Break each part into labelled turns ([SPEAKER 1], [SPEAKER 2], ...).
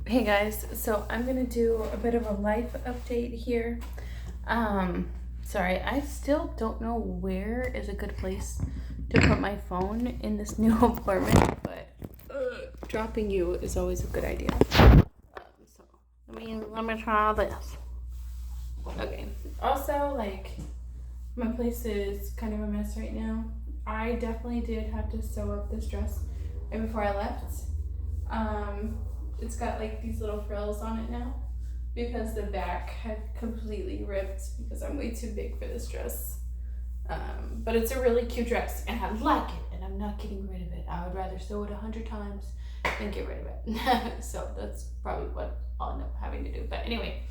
[SPEAKER 1] Hey guys, so I'm gonna do a bit of a life update here. Sorry, I still don't know where is a good place to put my phone in this new apartment, but dropping you is always a good idea. So let me try this. Okay. Also, my place is kind of a mess right now. I definitely did have to sew up this dress right before I left. Um, it's got like these little frills on it now because the back had completely ripped because I'm way too big for this dress. But it's a really cute dress and I like it and I'm not getting rid of it. I would rather sew it 100 times than get rid of it. So that's probably what I'll end up having to do. But anyway,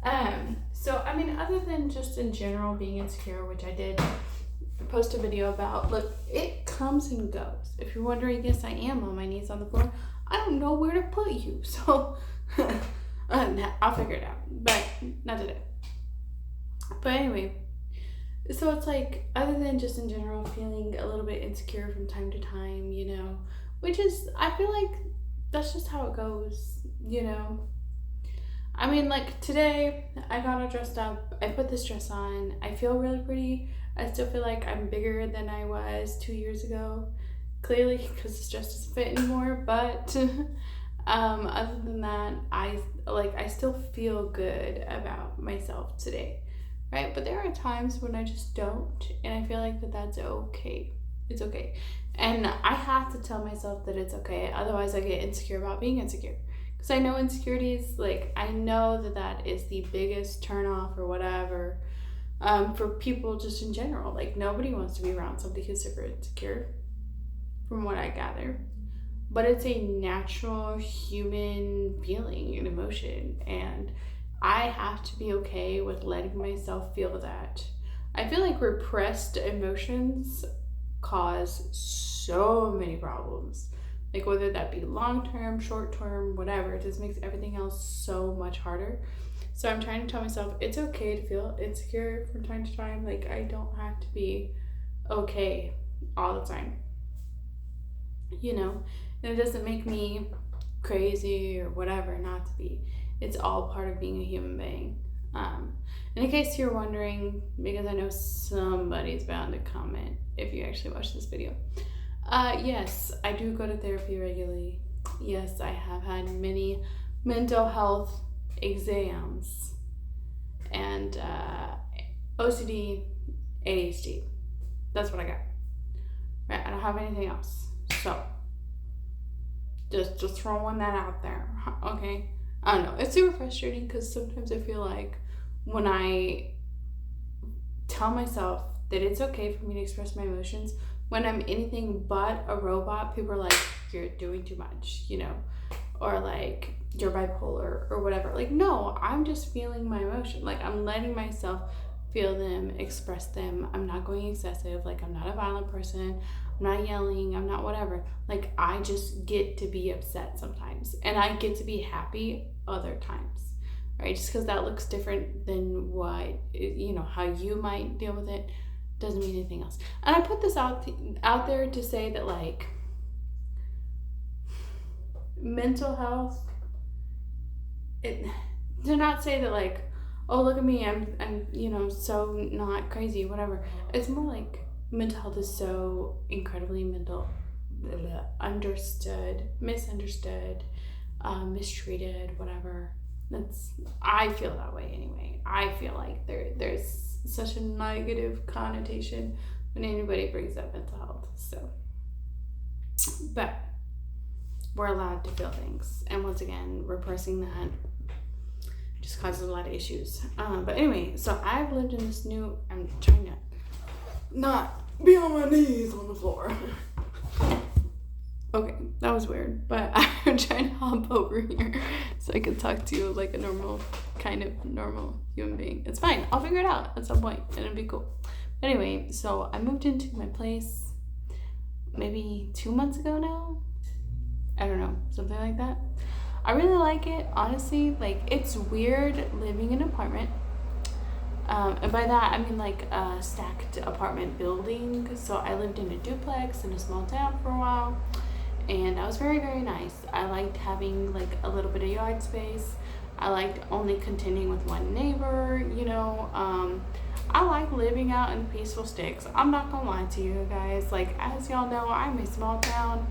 [SPEAKER 1] other than just in general being insecure, which I did post a video about, look, it comes and goes. If you're wondering, yes, I am on my knees on the floor. I don't know where to put you, so I'll figure it out, but not today. But anyway, so it's like, other than just in general feeling a little bit insecure from time to time, which is, I feel like that's just how it goes. Like today, I got all dressed up. I put this dress on. I feel really pretty. I still feel like I'm bigger than I was 2 years ago. Clearly, because this dress doesn't fit anymore. But other than that, I still feel good about myself today, right? But there are times when I just don't, and I feel like that's okay. It's okay, and I have to tell myself that it's okay. Otherwise, I get insecure about being insecure. Because I know insecurities, I know that is the biggest turnoff or whatever for people just in general. Like, nobody wants to be around somebody who's super insecure, from what I gather. But it's a natural human feeling and emotion. And I have to be okay with letting myself feel that. I feel like repressed emotions cause so many problems. Like, whether that be long term, short term, whatever, it just makes everything else so much harder. So I'm trying to tell myself it's okay to feel insecure from time to time. Like, I don't have to be okay all the time, And it doesn't make me crazy or whatever not to be. It's all part of being a human being. In case you're wondering, because I know somebody's bound to comment if you actually watch this video. Yes, I do go to therapy regularly. Yes, I have had many mental health exams and OCD, ADHD. That's what I got. Right, I don't have anything else. So, just throwing that out there, okay? I don't know. It's super frustrating because sometimes I feel like when I tell myself that it's okay for me to express my emotions, when I'm anything but a robot, people are like, you're doing too much, or like, you're bipolar or whatever. Like, no, I'm just feeling my emotion. Like, I'm letting myself feel them, express them. I'm not going excessive. Like, I'm not a violent person. I'm not yelling. I'm not whatever. Like, I just get to be upset sometimes. And I get to be happy other times, right? Just because that looks different than what, how you might deal with it doesn't mean anything else. And I put this out there to say that, like, mental health, to not say that, like, oh, look at me, I'm so not crazy, whatever. It's more like mental health is so incredibly misunderstood, mistreated, whatever. I feel that way anyway. I feel like there's such a negative connotation when anybody brings up mental health. So, but we're allowed to feel things, and once again, repressing that just causes a lot of issues. But anyway, so I've lived in this new. I'm trying to not be on my knees on the floor. Okay, that was weird, but I'm trying to hop over here so I can talk to you like a normal human being. It's fine. I'll figure it out at some point, and it'll be cool. But anyway, so I moved into my place maybe 2 months ago now. I don't know, something like that. I really like it, honestly. Like, it's weird living in an apartment. And by that, I mean like a stacked apartment building. So I lived in a duplex in a small town for a while. and that was very, very nice. I liked having like a little bit of yard space. I liked only contending with one neighbor, you know. I like living out in peaceful sticks. I'm not gonna lie to you guys. Like, as y'all know, I'm a small town.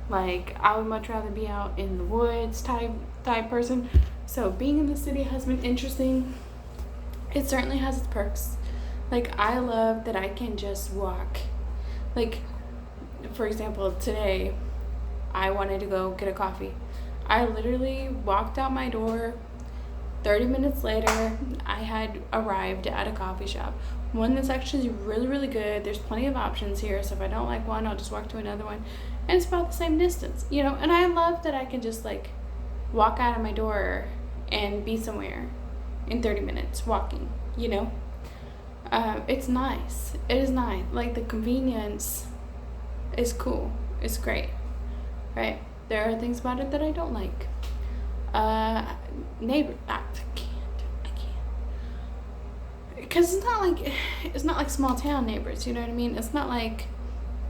[SPEAKER 1] Like, I would much rather be out in the woods type person. So being in the city has been interesting. It certainly has its perks. Like, I love that I can just walk. Like, for example, today I wanted to go get a coffee. I literally walked out my door. 30 minutes later, I had arrived at a coffee shop. One that's actually really, really good. There's plenty of options here, so if I don't like one, I'll just walk to another one. And it's about the same distance, you know? And I love that I can just, like, walk out of my door and be somewhere in 30 minutes walking, you know? It's nice. It is nice. Like, the convenience is cool. It's great, right? There are things about it that I don't like. Neighbor, I can't. Because it's not like small town neighbors, you know what I mean? It's not like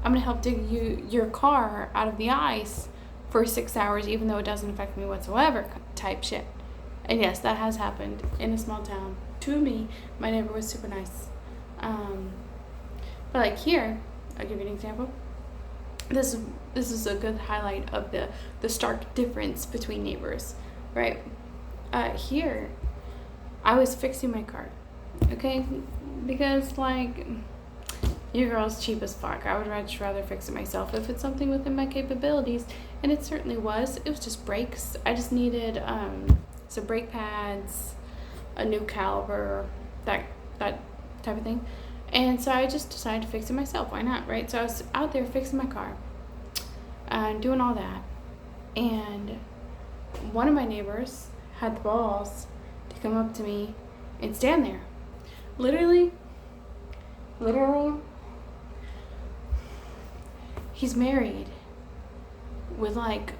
[SPEAKER 1] I'm gonna help dig your car out of the ice for 6 hours, even though it doesn't affect me whatsoever, type shit. And yes, that has happened in a small town to me. My neighbor was super nice. But like here, I'll give you an example. This is a good highlight of the stark difference between neighbors, right? Here, I was fixing my car, okay? Because, like, your girl's cheap as fuck. I would much rather fix it myself if it's something within my capabilities, and it certainly was. It was just brakes. I just needed some brake pads, a new caliper, that type of thing. And so I just decided to fix it myself. Why not, right? So I was out there fixing my car, doing all that, and one of my neighbors had the balls to come up to me and stand there. Literally, he's married with like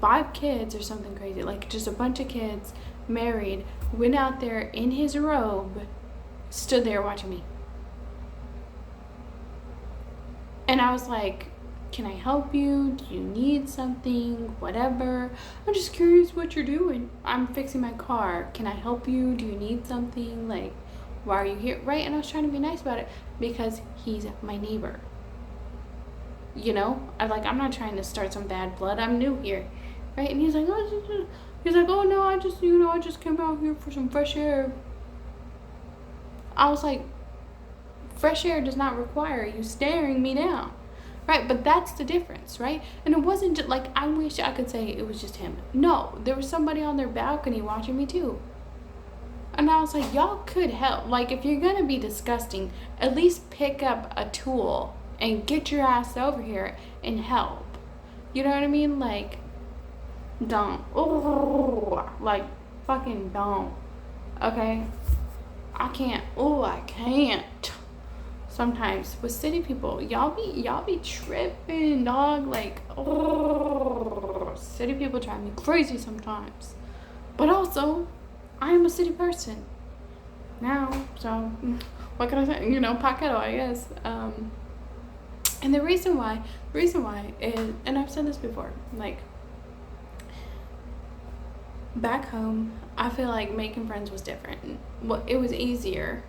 [SPEAKER 1] 5 kids or something crazy, like just a bunch of kids, married, went out there in his robe, stood there watching me. And I was like, can I help you? Do you need something? Whatever. I'm just curious what you're doing. I'm fixing my car. Can I help you? Do you need something? Like, why are you here? Right? And I was trying to be nice about it because he's my neighbor. You know? I'm not trying to start some bad blood. I'm new here. Right? And he's like, oh no, I just came out here for some fresh air. I was like, fresh air does not require you staring me down. Right, but that's the difference, right? And it wasn't just like, I wish I could say it was just him. No, there was somebody on their balcony watching me too. And I was like, y'all could help. Like, if you're gonna be disgusting, at least pick up a tool and get your ass over here and help. You know what I mean? Like, don't. Like, fucking don't. Okay? I can't. Sometimes with city people, y'all be tripping, dog. Like, city people drive me crazy sometimes. But also, I am a city person now, so what can I say? You know, Paqueto, I guess. And the reason why is, and I've said this before, like, back home, I feel like making friends was different. Well, it was easier,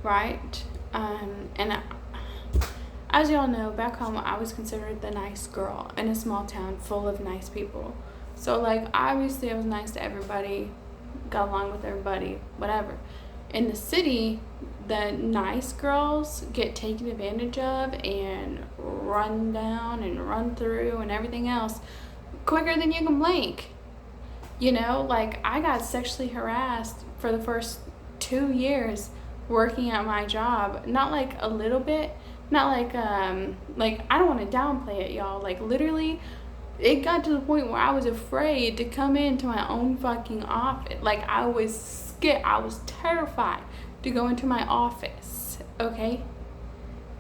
[SPEAKER 1] right? And as y'all know, back home, I was considered the nice girl in a small town full of nice people. So, like, obviously I was nice to everybody, got along with everybody, whatever. In the city, the nice girls get taken advantage of and run down and run through and everything else quicker than you can blink. You know, like, I got sexually harassed for the first 2 years working at my job. Not like a little bit, not like I don't want to downplay it, y'all. Like, literally, it got to the point where I was afraid to come into my own fucking office. Like, I was scared. I was terrified to go into my office, okay?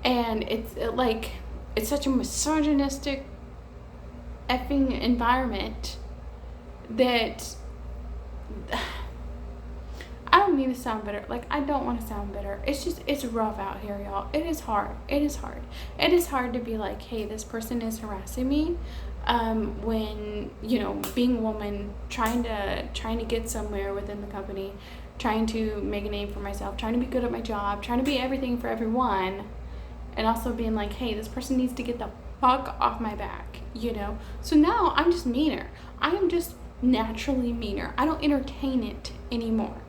[SPEAKER 1] And it's such a misogynistic effing environment that I don't don't need to sound bitter. Like, I don't want to sound bitter. It's just, it's rough out here, y'all. It is hard. It is hard. It is hard to be like, hey, this person is harassing me. When, you know, being a woman, trying to get somewhere within the company, trying to make a name for myself, trying to be good at my job, trying to be everything for everyone, and also being like, hey, this person needs to get the fuck off my back, you know? So now I'm just meaner. I am just naturally meaner. I don't entertain it anymore.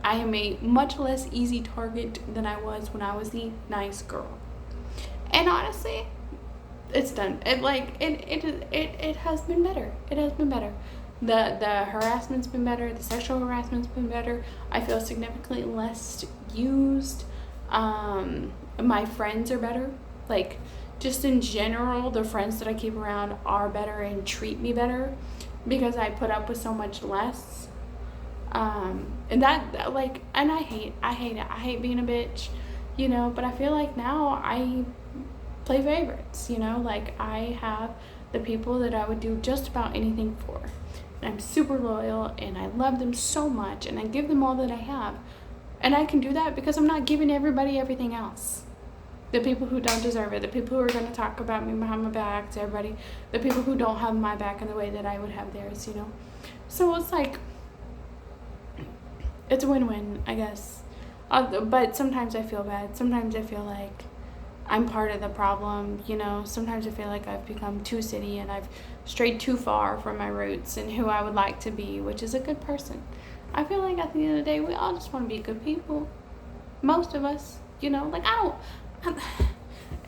[SPEAKER 1] I am a much less easy target than I was when I was the nice girl. And honestly, it's done. It has been better. It has been better. The harassment's been better. The sexual harassment's been better. I feel significantly less used. My friends are better. Like, just in general, the friends that I keep around are better and treat me better because I put up with so much less. And that, like, and I hate it. I hate being a bitch, you know, but I feel like now I play favorites, you know, like I have the people that I would do just about anything for. And I'm super loyal and I love them so much and I give them all that I have. And I can do that because I'm not giving everybody everything else. The people who don't deserve it, the people who are going to talk about me behind my back to everybody, the people who don't have my back in the way that I would have theirs, you know. So it's like, it's a win-win, I guess. But sometimes I feel bad. Sometimes I feel like I'm part of the problem, you know. Sometimes I feel like I've become too city and I've strayed too far from my roots and who I would like to be, which is a good person. I feel like at the end of the day, we all just want to be good people. Most of us, you know. Like,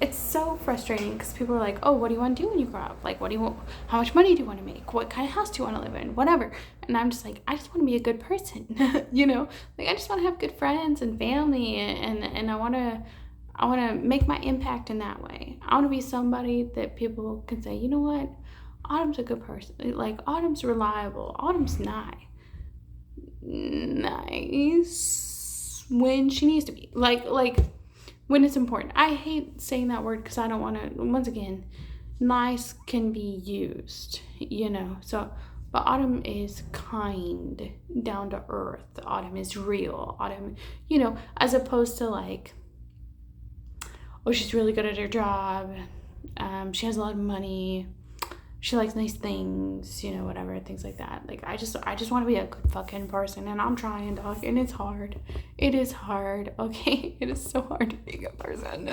[SPEAKER 1] it's so frustrating because people are like, oh, what do you want to do when you grow up? Like, what do you want? How much money do you want to make? What kind of house do you want to live in? Whatever. And I'm just like, I just want to be a good person, you know? Like, I just want to have good friends and family, and I want to make my impact in that way. I want to be somebody that people can say, you know what? Autumn's a good person. Like, Autumn's reliable. Autumn's nice when she needs to be. Like when it's important. I hate saying that word because I don't want to, once again, nice can be used, you know. So, but Autumn is kind, down to earth. Autumn is real. Autumn, you know, as opposed to like, oh, she's really good at her job. She has a lot of money. She likes nice things, you know, whatever, things like that. Like, I just want to be a good fucking person, and I'm trying, dog, and it's hard. It is hard, okay? It is so hard to be a good person.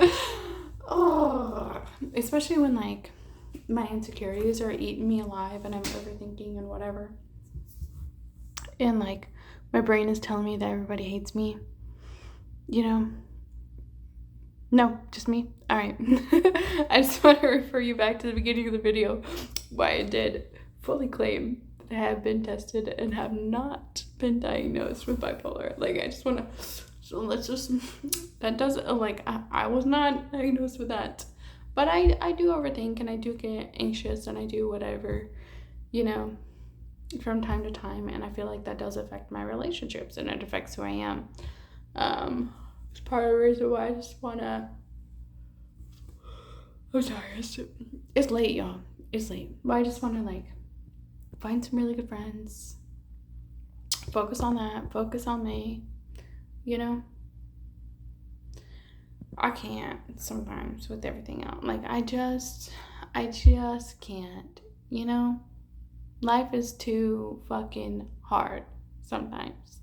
[SPEAKER 1] Oh, especially when, like, my insecurities are eating me alive, and I'm overthinking and whatever. And, like, my brain is telling me that everybody hates me, you know? No, just me. All right. I just want to refer you back to the beginning of the video why I did fully claim that I have been tested and have not been diagnosed with bipolar. Like, I just want to, so let's just, that doesn't, like, I was not diagnosed with that. But I do overthink and I do get anxious and I do whatever, you know, from time to time. And I feel like that does affect my relationships and it affects who I am. It's part of the reason why I just want to, I'm sorry, it's late, y'all. It's late. But I just want to, like, find some really good friends. Focus on that. Focus on me. You know? I can't sometimes with everything else. Like, I just can't. You know? Life is too fucking hard sometimes.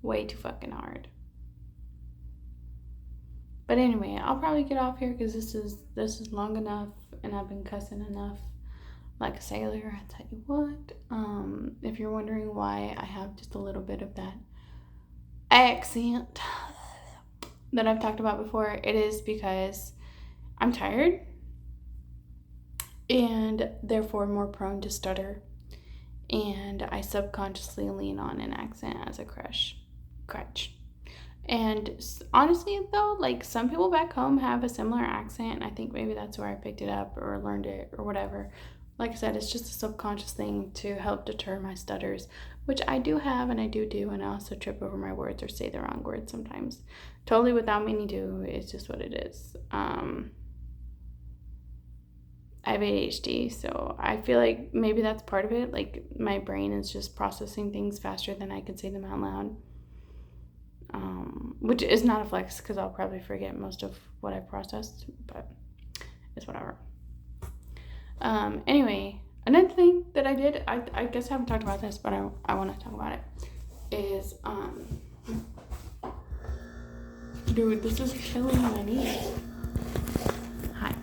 [SPEAKER 1] Way too fucking hard. But anyway, I'll probably get off here because this is long enough and I've been cussing enough like a sailor. I tell you what, if you're wondering why I have just a little bit of that accent that I've talked about before, it is because I'm tired and therefore more prone to stutter, and I subconsciously lean on an accent as a crutch. And honestly, though, like, some people back home have a similar accent, and I think maybe that's where I picked it up or learned it or whatever. Like I said, it's just a subconscious thing to help deter my stutters, which I do have and I do, and I also trip over my words or say the wrong words sometimes. Totally without meaning to, it's just what it is. I have ADHD, so I feel like maybe that's part of it. Like, my brain is just processing things faster than I can say them out loud. which is not a flex because I'll probably forget most of what I processed, but it's whatever. Anyway, another thing that I did, I guess I haven't talked about this, but I want to talk about it, is, dude, this is killing my knees. Hi.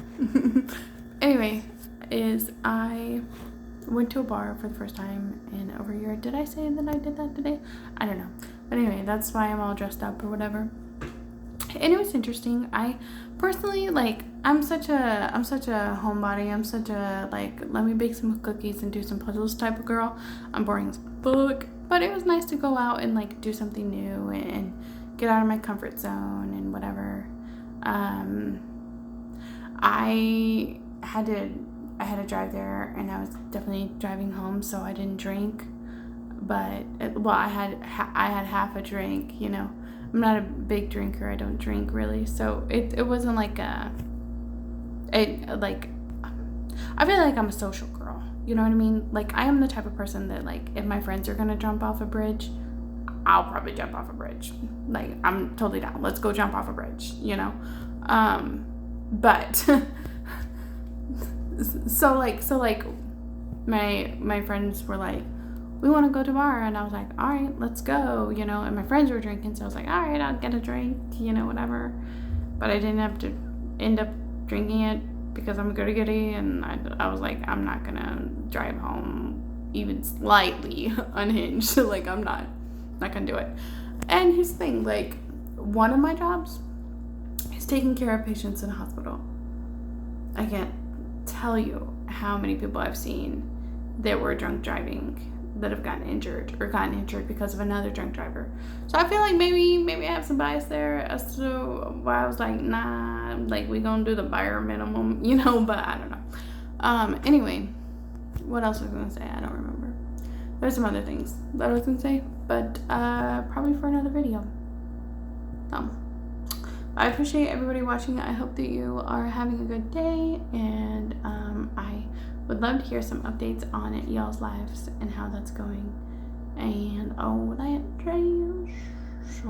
[SPEAKER 1] Anyway, is I went to a bar for the first time in over a year. Did I say that I did that today? I don't know. But anyway, that's why I'm all dressed up or whatever. And it was interesting. I personally, like, I'm such a homebody. I'm such a, like, let me bake some cookies and do some puzzles type of girl. I'm boring as fuck. But it was nice to go out and, like, do something new and get out of my comfort zone and whatever. I had to drive there, and I was definitely driving home, so I didn't drink. But I had half a drink, you know. I'm not a big drinker. I don't drink really, so it wasn't like I feel like I'm a social girl. You know what I mean? Like, I am the type of person that, like, if my friends are gonna jump off a bridge, I'll probably jump off a bridge. Like, I'm totally down. Let's go jump off a bridge, you know? But so my friends were like, we want to go to a bar, and I was like, all right, let's go, you know. And my friends were drinking, so I was like, all right, I'll get a drink, you know, whatever. But I didn't have to end up drinking it because I'm a goody-goody, and I was like, I'm not gonna drive home even slightly unhinged. Like, I'm not gonna do it. And here's the thing, like, one of my jobs is taking care of patients in a hospital. I can't tell you how many people I've seen that were drunk driving that have gotten injured because of another drunk driver. So I feel like maybe I have some bias there as to why I was like, nah, like, we gonna do the bare minimum, you know. But I don't know. Anyway, what else was I gonna say? I don't remember. There's some other things that I was gonna say, but probably for another video. I appreciate everybody watching. I hope that you are having a good day, and I would love to hear some updates on y'all's lives and how that's going, and all that jazz. So